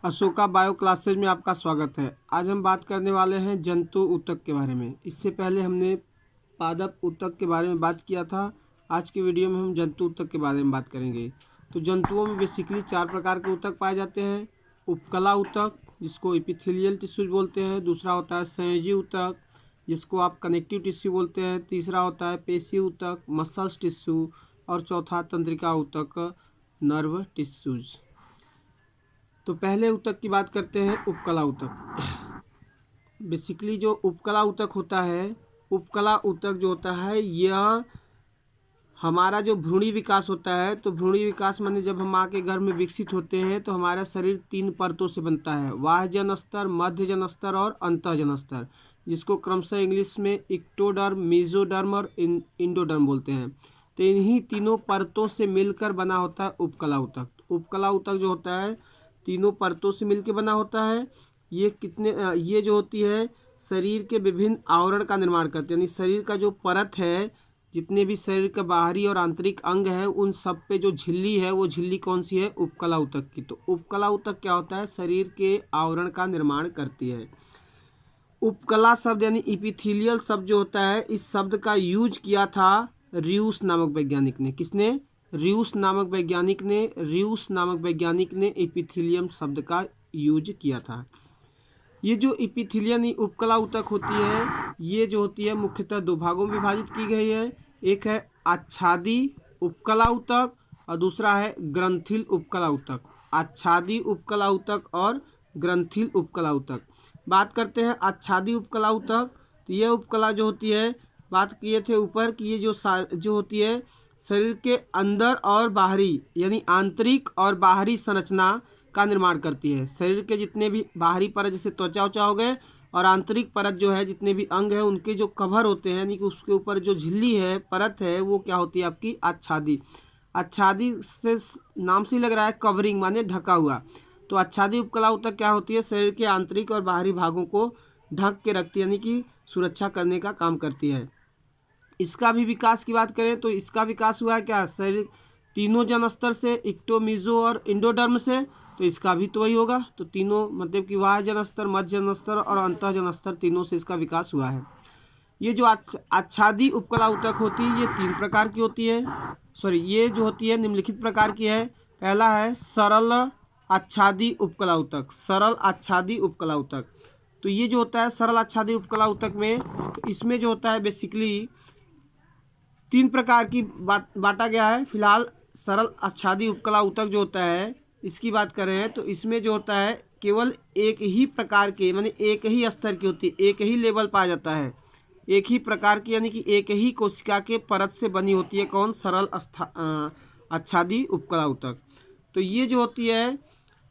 Ashoka bio classes में आपका स्वागत है। आज हम बात करने वाले हैं जंतु ऊतक के बारे में। इससे पहले हमने पादप ऊतक के बारे में बात किया था। आज की वीडियो में हम जंतु ऊतक के बारे में बात करेंगे। तो जंतुओं में बेसिकली 4 प्रकार के ऊतक पाए जाते हैं। उपकला ऊतक, जिसको एपिथेलियल टिश्यूज बोलते हैं। दूसरा होता है संयोजी ऊतक, जिसको आप कनेक्टिव टिश्यू बोलते हैं। तीसरा होता है पेशी ऊतक, मसल्स टिश्यू। और चौथा तंत्रिका ऊतक, नर्व टिश्यूज। तो पहले ऊतक की बात करते हैं, उपकला ऊतक। बेसिकली जो उपकला ऊतक होता है, उपकला ऊतक जो होता है यह हमारा जो भ्रूणी विकास होता है। तो भ्रूणी विकास माने जब हम माँ के गर्भ में विकसित होते हैं तो हमारा शरीर 3 परतों से बनता है, बाह्य जन स्तर, मध्य जन स्तर और अंतःजन स्तर, जिसको क्रमशः इंग्लिश में इक्टोडर्म, मेसोडर्म और इंडोडर्म बोलते हैं। तो इन्हीं तीनों परतों से मिलकर बना होता है उपकला ऊतक। उपकला ऊतक जो होता है तीनों परतों से मिलकर बना होता है। ये जो होती है शरीर के विभिन्न आवरण का निर्माण करते हैं, यानी शरीर का जो परत है, जितने भी शरीर का बाहरी और आंतरिक अंग है, उन सब पे जो झिल्ली है वो झिल्ली कौन सी है? उपकला ऊतक की। तो उपकला ऊतक क्या होता है? शरीर के आवरण का निर्माण करती है। उपकला शब्द यानी इपिथेलियल शब्द जो होता है, इस शब्द का यूज किया था रियूस नामक वैज्ञानिक ने। किसने? रियूस नामक वैज्ञानिक ने इपिथेलियम शब्द का यूज किया था। ये जो इपिथेलियन उपकला ऊतक होती है, ये जो होती है मुख्यतः 2 भागों में विभाजित की गई है। एक है आच्छादी उपकला ऊतक और दूसरा है ग्रंथिल उपकला ऊतक। आच्छादी उपकला ऊतक और ग्रंथिल उपकला ऊतक। बात करते हैं आच्छादी उपकला ऊतक। तो ये उपकला जो होती है, बात किए थे ऊपर कि ये जो होती है शरीर के अंदर और बाहरी यानी आंतरिक और बाहरी संरचना का निर्माण करती है। शरीर के जितने भी बाहरी परत जैसे त्वचा उचा हो गए और आंतरिक परत जो है जितने भी अंग है उनके जो कवर होते हैं, यानी कि उसके ऊपर जो झिल्ली है, परत है, वो क्या होती है? आपकी आच्छादी। आच्छादी से नाम से ही लग रहा है कवरिंग, माने ढका हुआ। तो आच्छादी उपकला ऊतक क्या होती है? शरीर के आंतरिक और बाहरी भागों को ढक के रखती है, यानी कि सुरक्षा करने का काम करती है। इसका भी विकास की बात करें तो इसका विकास हुआ है क्या? शरीर तीनों जन स्तर से, इक्टो, मीजो और इंडोडर्म से। तो इसका भी तो वही होगा। तो तीनों मतलब कि बाह्य जन स्तर, मध्य जन स्तर और अंतः जन स्तर, तीनों से इसका विकास हुआ है। ये जो आच्छादी उपकला ऊतक होती है, ये 3 प्रकार की होती है। ये जो होती है निम्नलिखित प्रकार की है। पहला है सरल आच्छादी उपकला ऊतक। सरल आच्छादी उपकला ऊतक। तो ये जो होता है सरल आच्छादी उपकला ऊतक में, तो इसमें जो होता है बेसिकली 3 प्रकार की बांटा गया है। फिलहाल सरल आच्छादी उपकला ऊतक जो होता है, इसकी बात कर रहे हैं, तो इसमें जो होता है केवल एक ही प्रकार के, माने एक ही स्तर की होती है, एक ही लेवल पाया जाता है, एक ही प्रकार की, यानी कि एक ही कोशिका के परत से बनी होती है। कौन? सरल आच्छादी उपकला ऊतक। तो ये जो होती है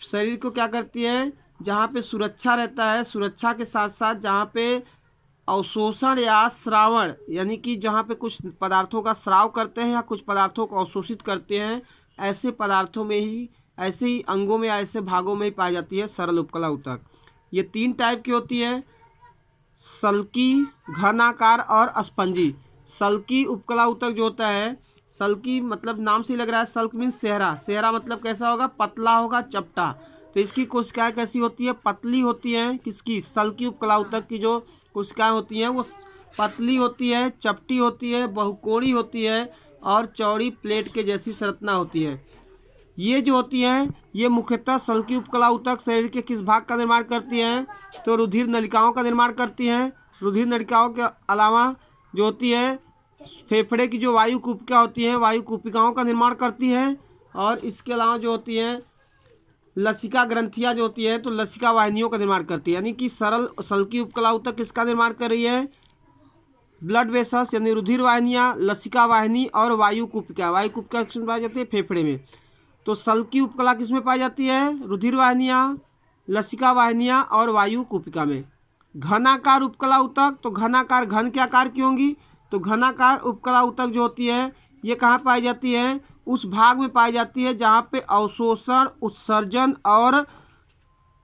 शरीर को क्या करती है? जहाँ पे सुरक्षा रहता है, सुरक्षा के साथ साथ जहाँ पे अवशोषण या श्रावण, यानी कि जहाँ पे कुछ पदार्थों का स्राव करते हैं या कुछ पदार्थों को अवशोषित करते हैं, ऐसे पदार्थों में ही, ऐसे ही अंगों में, ऐसे भागों में ही पाई जाती है सरल उपकला ऊतक। ये 3 टाइप की होती है, सल्की, घनाकार और स्पंजी। सल्की उपकला ऊतक जो होता है, सल्की मतलब नाम से लग रहा है, सल्क मीन्स सेहरा। सेहरा मतलब कैसा होगा? पतला होगा, चपटा। तो इसकी कोशिकाएं कैसी होती है? पतली होती हैं। किसकी? सल्की उपकला ऊतक की जो कोशिकाएं होती हैं वो पतली होती है, चपटी होती है, बहुकोणीय होती है और चौड़ी प्लेट के जैसी संरचना होती है। ये जो होती हैं, ये मुख्यतः सल्की उपकला ऊतक शरीर के किस भाग का निर्माण करती हैं? तो रुधिर नलिकाओं का निर्माण करती हैं। रुधिर नलिकाओं के अलावा जो होती है फेफड़े की जो वायु कूपिका होती है, वायु कूपिकाओं का निर्माण करती है। और इसके अलावा जो होती हैं लसिका ग्रंथियां जो होती है, तो लसिका वाहिनियों का निर्माण करती है। यानी कि सल्की उपकला ऊतक किसका निर्माण कर रही है? ब्लड वेसल्स यानी रुधिर वाहिनियां, लसिका वाहिनी और वायु कूपिका। वायु कूपिका किसमें पाई जाती है? फेफड़े में। तो सल्की उपकला किसमें पाई जाती है? रुधिर वाहिनियां, लसिका वाहिनियां और वायु कूपिका में। घनाकार उपकला ऊतक, तो घनाकार घन के आकार की होंगी। तो घनाकार उपकला ऊतक जो होती है ये कहाँ पाई जाती है? उस भाग में पाई जाती है जहाँ पे अवशोषण, उत्सर्जन और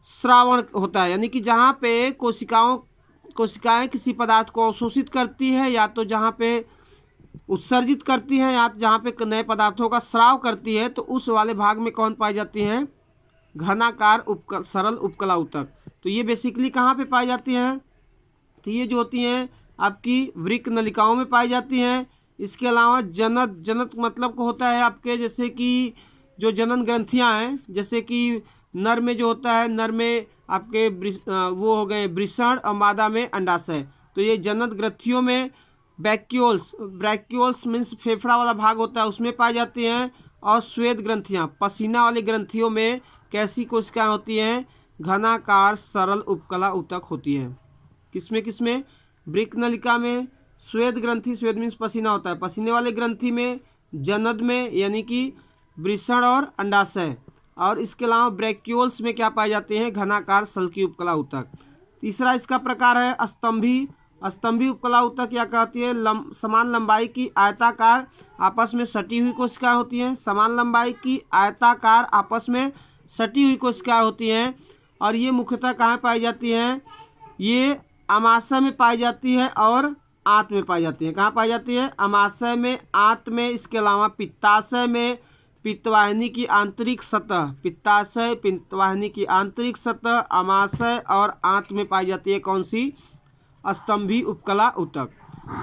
श्रावण होता है, यानी कि जहाँ पे कोशिकाएं किसी पदार्थ को अवशोषित करती है, या तो जहाँ पे उत्सर्जित करती है, या जहाँ पे नए पदार्थों का स्राव करती है, तो उस वाले भाग में कौन पाई जाती हैं? घनाकार सरल उपकला ऊतक। तो ये बेसिकली कहाँ पे पाई जाती हैं? तो ये जो होती हैं आपकी वृक्क नलिकाओं में पाई जाती हैं। इसके अलावा जनक, जनक मतलब को होता है आपके जैसे कि जो जनन ग्रंथियां हैं, जैसे कि नर में जो होता है, नर में आपके वो हो गए वृषण और मादा में अंडाशय। तो ये जनन ग्रंथियों में ब्रैक्यूल्स, ब्रैक्यूल्स मीन्स फेफड़ा वाला भाग होता है, उसमें पाई जाती हैं। और श्वेत ग्रंथियां, पसीना वाली ग्रंथियों में कैसी कोशिकाएं होती हैं? घनाकार सरल उपकला ऊतक होती हैं। किसमें किसमें? वृक्क नलिका में श्वेत ग्रंथि, श्वेत मीन्स पसीना होता है, पसीने वाले ग्रंथि में, जनन में यानी कि वृषण और अंडाशय, और इसके अलावा ब्रैक्यूल्स में क्या पाए जाते हैं? घनाकार सल्की उपकला ऊतक। तीसरा इसका प्रकार है स्तंभी। स्तंभी उपकला ऊतक क्या कहती है? समान लंबाई की आयताकार आपस में सटी हुई कोशिकाएं होती हैं। समान लंबाई की आयताकार आपस में सटी हुई कोशिकाएं होती हैं। और ये मुख्यतः कहाँ पाई जाती हैं? ये अमाशय में पाई जाती है और आंत में पाई जाती है। कहाँ पाई जाती है? अमाशय में, आंत में। इसके अलावा पित्ताशय में, पित्तवाहिनी की आंतरिक सतह, पित्ताशय, पित्तवाहिनी की आंतरिक सतह, अमाशय और आंत में पाई जाती है। कौन सी? स्तंभी उपकला ऊतक।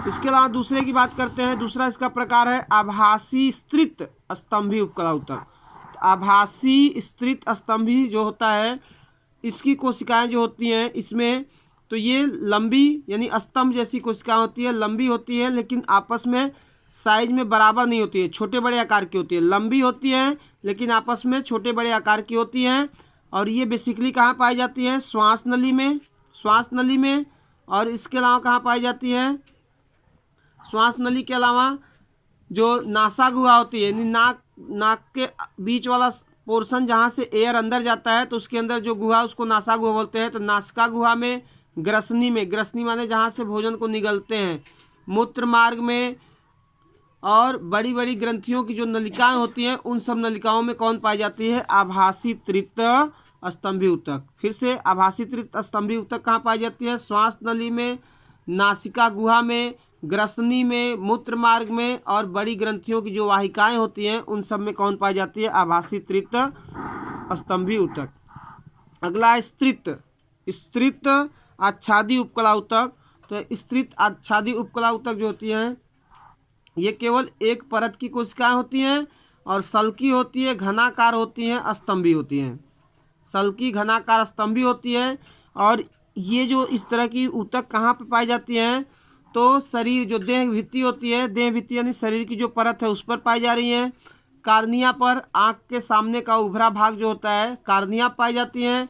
इसके अलावा दूसरे की बात करते हैं। दूसरा इसका प्रकार है आभासी स्तृत स्तंभी उपकला ऊतक। आभासी स्तृत स्तंभी जो होता है, इसकी कोशिकाएं जो होती हैं इसमें, तो ये लंबी यानी स्तंभ जैसी कोशिकाएं होती है, लंबी होती है लेकिन आपस में साइज में बराबर नहीं होती है, छोटे बड़े आकार की होती है। लंबी होती है लेकिन आपस में छोटे बड़े आकार की होती हैं। और ये बेसिकली कहाँ पाई जाती है? श्वास नली में, श्वास नली में। और इसके अलावा कहाँ पाई जाती है? श्वास नली के अलावा जो नासा गुहा होती है, यानी नाक के बीच वाला पोर्शन जहाँ से एयर अंदर जाता है, तो उसके अंदर जो गुहा उसको नासा गुहा बोलते हैं। तो नासिका गुहा में, ग्रसनी में, ग्रसनी माने जहाँ से भोजन को निगलते हैं, मूत्र मार्ग में, और बड़ी बड़ी ग्रंथियों की जो नलिकाएं होती हैं उन सब नलिकाओं में कौन पाई जाती है? आभासी तृत स्तंभी ऊतक। फिर से आभासी तृत स्तंभी ऊतक कहाँ पाई जाती है? श्वास नली में, नासिका गुहा में, ग्रसनी में, मूत्र मार्ग में, और बड़ी ग्रंथियों की जो वाहिकाएं होती हैं उन सब में कौन पाई जाती है? आभासी तृत स्तंभी ऊतक। अगला है स्तृत, स्तृत आच्छादी उपकला ऊतक। तो स्तृत आच्छादी उपकला ऊतक जो होती है ये केवल एक परत की कोशिकाएं होती हैं और सल्की होती है, घनाकार होती हैं, स्तंभी होती हैं। सल्की, घनाकार, स्तंभी होती है। और ये जो इस तरह की ऊतक कहाँ पे पाई जाती हैं? तो शरीर जो देह भित्ति होती है, देह भित्ति यानी शरीर की जो परत है उस पर पाई जा रही हैं। कार्निया पर, आँख के सामने का उभरा भाग जो होता है, कार्निया पाई जाती हैं।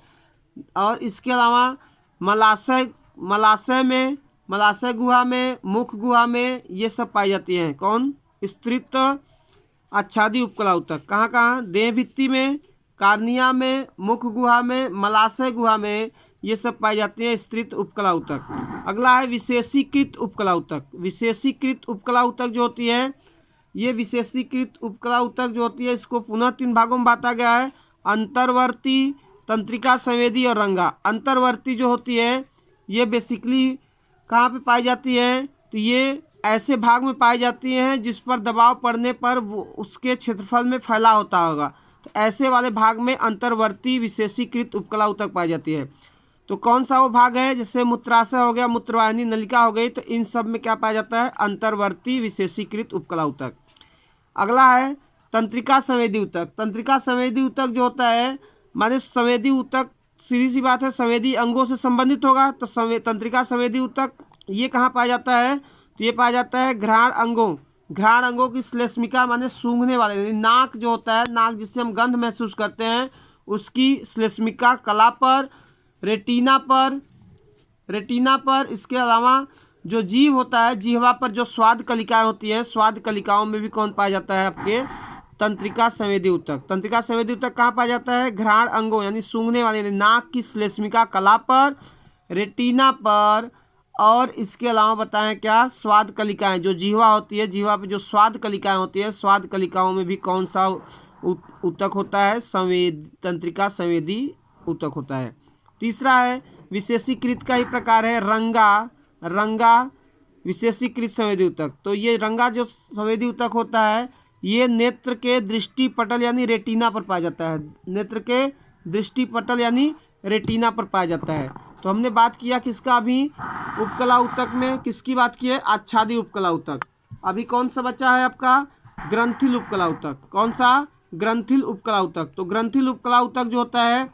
और इसके अलावा मलाशय, मलाशय में, मलाशय गुहा में, मुख गुहा में, ये सब पाई जाती हैं। कौन? स्तृत आच्छादी उपकला ऊतक। कहाँ कहाँ? देह भित्ति में, कार्निया में, मुख गुहा में, मलाशय गुहा में, ये सब पाई जाती है स्तृत उपकला ऊतक। अगला है विशेषीकृत उपकला ऊतक। विशेषीकृत उपकला ऊतक जो होती है, ये विशेषीकृत उपकला ऊतक जो होती है इसको पुनः 3 भागों में बांटा गया है। अंतर्वर्ती, तंत्रिका संवेदी और रंगा। अंतर्वर्ती जो होती है ये बेसिकली कहाँ पे पाई जाती है? तो ये ऐसे भाग में पाई जाती हैं जिस पर दबाव पड़ने पर वो उसके क्षेत्रफल में फैला होता होगा। तो ऐसे वाले भाग में अंतर्वर्ती विशेषीकृत उपकला ऊतक पाई जाती है। तो कौन सा वो भाग है? जैसे मूत्राशय हो गया, मूत्रवाहिनी नलिका हो गई, तो इन सब में क्या पाया जाता है? अंतर्वर्ती विशेषीकृत उपकला ऊतक। अगला है तंत्रिका संवेदी ऊतक। तंत्रिका संवेदी ऊतक जो होता है माने संवेदी ऊतक, सीधी सी बात है, संवेदी अंगों से संबंधित होगा। तो तंत्रिका संवेदी ऊतक ये कहाँ पाया जाता है? तो ये पाया जाता है घ्राण अंगों, घ्राण अंगों की श्लेष्मिका माने सूंघने वाले, यानी नाक जो होता है, नाक जिससे हम गंध महसूस करते हैं, उसकी श्लेष्मिका कला पर, रेटिना पर, रेटिना पर। इसके अलावा जो जीव होता है, जिह्वा पर जो स्वाद कलिकाएं होती हैं, स्वाद कलिकाओं में भी कौन पाया जाता है? आपके तंत्रिका संवेदी ऊतक। तंत्रिका संवेदी ऊतक कहाँ पाया जाता है? घ्राण अंगों यानी सूंघने वाले, यानी नाक की श्लेष्मिका कला पर, रेटिना पर, और इसके अलावा बताएं क्या? स्वाद कलिकाएं, जो जिह्वा होती है, जिह्वा पे जो स्वाद कलिकाएं होती है, स्वाद कलिकाओं में भी कौन सा ऊतक होता है? तंत्रिका संवेदी ऊतक होता है। तीसरा है विशेषीकृत का ही प्रकार है रंगा, रंगा विशेषीकृत संवेदी ऊतक। तो ये रंगा जो संवेदी ऊतक होता है ये नेत्र के दृष्टि पटल यानी रेटिना पर पाया जाता है। नेत्र के दृष्टि पटल यानी रेटिना पर पाया जाता है। तो हमने बात किया किसका अभी उपकला ऊतक में, किसकी बात की है, आच्छादी उपकला ऊतक। अभी कौन सा बचा है आपका, ग्रंथिल उपकला ऊतक। कौन सा, ग्रंथिल उपकला ऊतक। तो ग्रंथिल उपकला ऊतक जो होता है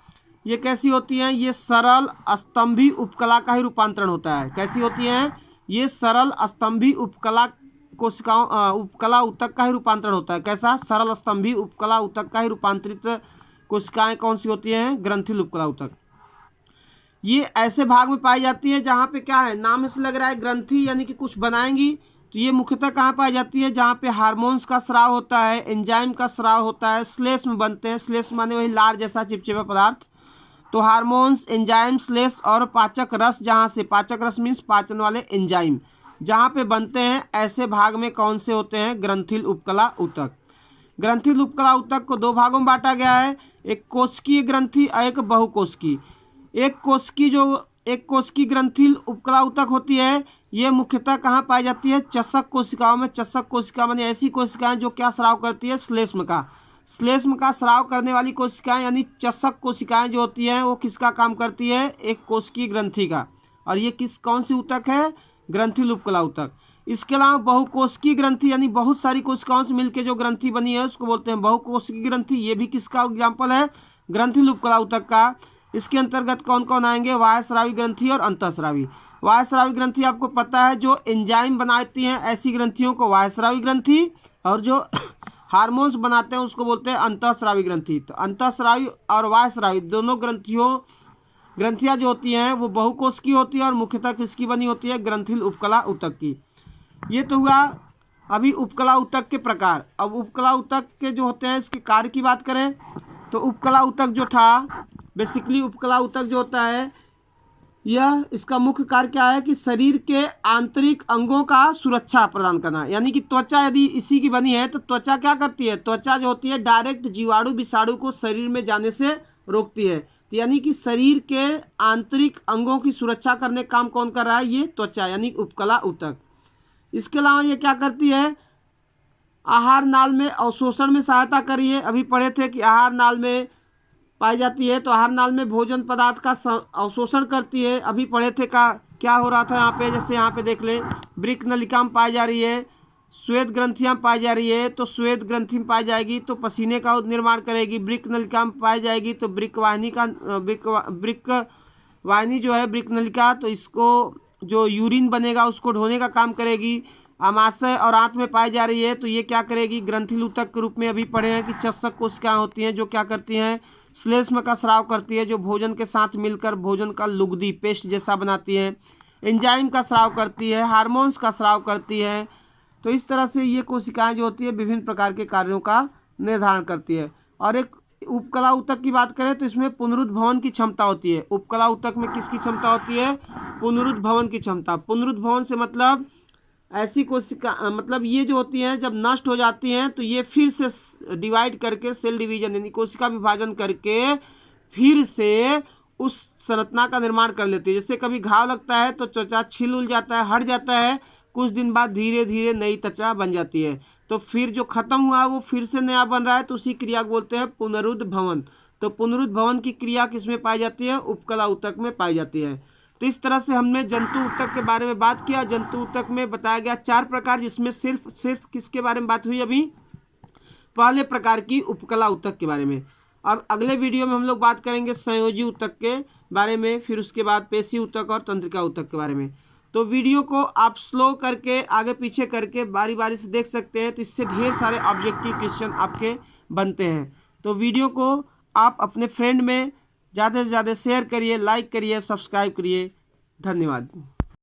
ये कैसी होती हैं, ये सरल स्तंभी उपकला का ही रूपांतरण होता है। कैसी होती हैं, ये सरल स्तंभी उपकला कोशिकाओं उपकला ऊतक का ही रूपांतरण होता है। कैसा, सरल स्तंभी उपकला ऊतक का ही रूपांतरित कोशिकाएं कौन सी होती हैं, ग्रंथिल उपकला ऊतक। ये ऐसे भाग में पाई जाती है जहाँ पे क्या है, नाम से लग रहा है ग्रंथि यानी कि कुछ बनाएंगी। तो ये मुख्यतः कहाँ पाई जाती है, जहाँ पे हार्मोन्स का स्राव होता है, एंजाइम का स्राव होता है, श्लेष्म बनते हैं। श्लेष्म माने वही लार जैसा चिपचिपा पदार्थ। तो हार्मोन्स, एंजाइम, श्लेष्म और पाचक रस, जहाँ से पाचक रस मीन्स पाचन वाले एंजाइम जहाँ पे बनते हैं, ऐसे भाग में कौन से होते हैं, ग्रंथिल उपकला ऊतक। ग्रंथिल उपकला ऊतक को दो भागों में बांटा गया है, एक कोशिकीय ग्रंथि और एक बहुकोशिकीय। एक कोशिकीय ग्रंथिल उपकला ऊतक होती है, ये मुख्यतः कहाँ पाई जाती है, चषक कोशिकाओं में। चषक कोशिका माने ऐसी कोशिकाएं जो क्या स्राव करती है, श्लेष्म का स्राव करने वाली कोशिकाएं यानी चषक कोशिकाएं जो होती हैं वो किसका काम करती है, एक कोशिकीय ग्रंथि का। और ये कौन सी ऊतक है, ग्रंथिल उपकला ऊतक। इसके अलावा बहुकोशिकीय ग्रंथि यानी बहुत सारी कोशिकाओं से मिलकर जो ग्रंथि बनी है उसको बोलते हैं बहुकोशिकीय ग्रंथि। ये भी किसका एग्जाम्पल है, ग्रंथिल उपकला ऊतक का। इसके अंतर्गत कौन कौन आएंगे, बाह्यस्रावी ग्रंथि और अंतःस्रावी। बाह्यस्रावी ग्रंथि आपको पता है जो एंजाइम बनाती हैं, ऐसी ग्रंथियों को बाह्यस्रावी ग्रंथि, और जो हार्मोन्स बनाते हैं उसको बोलते हैं अंतःस्रावी ग्रंथि। तो अंतःस्रावी और बाह्यस्रावी दोनों ग्रंथियां जो होती हैं वो बहुकोशिकीय होती है और मुख्यतः किसकी बनी होती है, ग्रंथिल उपकला ऊतक की। ये तो हुआ अभी उपकला ऊतक के प्रकार। अब उपकला ऊतक के जो होते हैं इसके कार्य की बात करें तो उपकला ऊतक जो था, बेसिकली उपकला ऊतक जो होता है यह, इसका मुख्य कार्य क्या है कि शरीर के आंतरिक अंगों का सुरक्षा प्रदान करना। यानी कि त्वचा यदि इसी की बनी है तो त्वचा क्या करती है, त्वचा जो होती है डायरेक्ट जीवाणु विषाणु को शरीर में जाने से रोकती है। तो यानी कि शरीर के आंतरिक अंगों की सुरक्षा करने काम कौन कर रहा है, ये त्वचा यानी उपकला ऊतक। इसके अलावा ये क्या करती है, आहार नाल में अवशोषण में सहायता करी है। अभी पढ़े थे कि आहार नाल में पाई जाती है, तो आहार नाल में भोजन पदार्थ का अवशोषण करती है। अभी पढ़े थे का क्या हो रहा था यहाँ पे, जैसे यहाँ पे देख ले, वृक्क नलिका में पाई जा रही है, श्वेत ग्रंथियाँ पाई जा रही है, तो श्वेत ग्रंथि में पाई जाएगी तो पसीने का निर्माण करेगी। वृक्क नलिका में पाई जाएगी तो वृक्क वाहिनी जो है वृक्क नलिका, तो इसको जो यूरिन बनेगा उसको ढोने का काम करेगी। आमाशय और आंत में पाई जा रही है तो ये क्या करेगी, ग्रंथिल ऊतक के रूप में अभी पढ़े हैं कि चषक कोशिकाएं होती हैं जो क्या करती हैं, श्लेष्म का स्राव करती है, जो भोजन के साथ मिलकर भोजन का लुगदी पेस्ट जैसा बनाती है। एंजाइम का स्राव करती है, हार्मोन्स का स्राव करती है। तो इस तरह से ये कोशिकाएं जो होती है विभिन्न प्रकार के कार्यों का निर्धारण करती है। और एक उपकला ऊतक की बात करें तो इसमें पुनरुद्भवन की क्षमता होती है। उपकला ऊतक में किसकी क्षमता होती है, पुनरुद्भवन की क्षमता। पुनरुद्भवन से मतलब ऐसी कोशिका, मतलब ये जो होती हैं जब नष्ट हो जाती हैं तो ये फिर से डिवाइड करके, सेल डिवीजन यानी कोशिका विभाजन करके फिर से उस संरचना का निर्माण कर लेती है। जैसे कभी घाव लगता है तो त्वचा छिल उल जाता है, हट जाता है, कुछ दिन बाद धीरे धीरे नई त्वचा बन जाती है। तो फिर जो खत्म हुआ वो फिर से नया बन रहा है, तो उसी क्रिया को बोलते हैं पुनरुद्भवन। तो पुनरुद्भवन की क्रिया किसमें पाई जाती है, उपकला ऊतक में पाई जाती है। तो इस तरह से हमने जंतु ऊतक के बारे में बात किया। जंतु ऊतक में बताया गया 4 प्रकार, जिसमें सिर्फ किसके बारे में बात हुई, अभी पहले प्रकार की उपकला ऊतक के बारे में। अब अगले वीडियो में हम लोग बात करेंगे संयोजी ऊतक के बारे में, फिर उसके बाद पेशी ऊतक और तंत्रिका ऊतक के बारे में। तो वीडियो को आप स्लो करके आगे पीछे करके बारी बारी से देख सकते हैं, तो इससे ढेर सारे ऑब्जेक्टिव क्वेश्चन आपके बनते हैं। तो वीडियो को आप अपने फ्रेंड में ज़्यादा से ज़्यादा शेयर करिए, लाइक करिए, सब्सक्राइब करिए। धन्यवाद।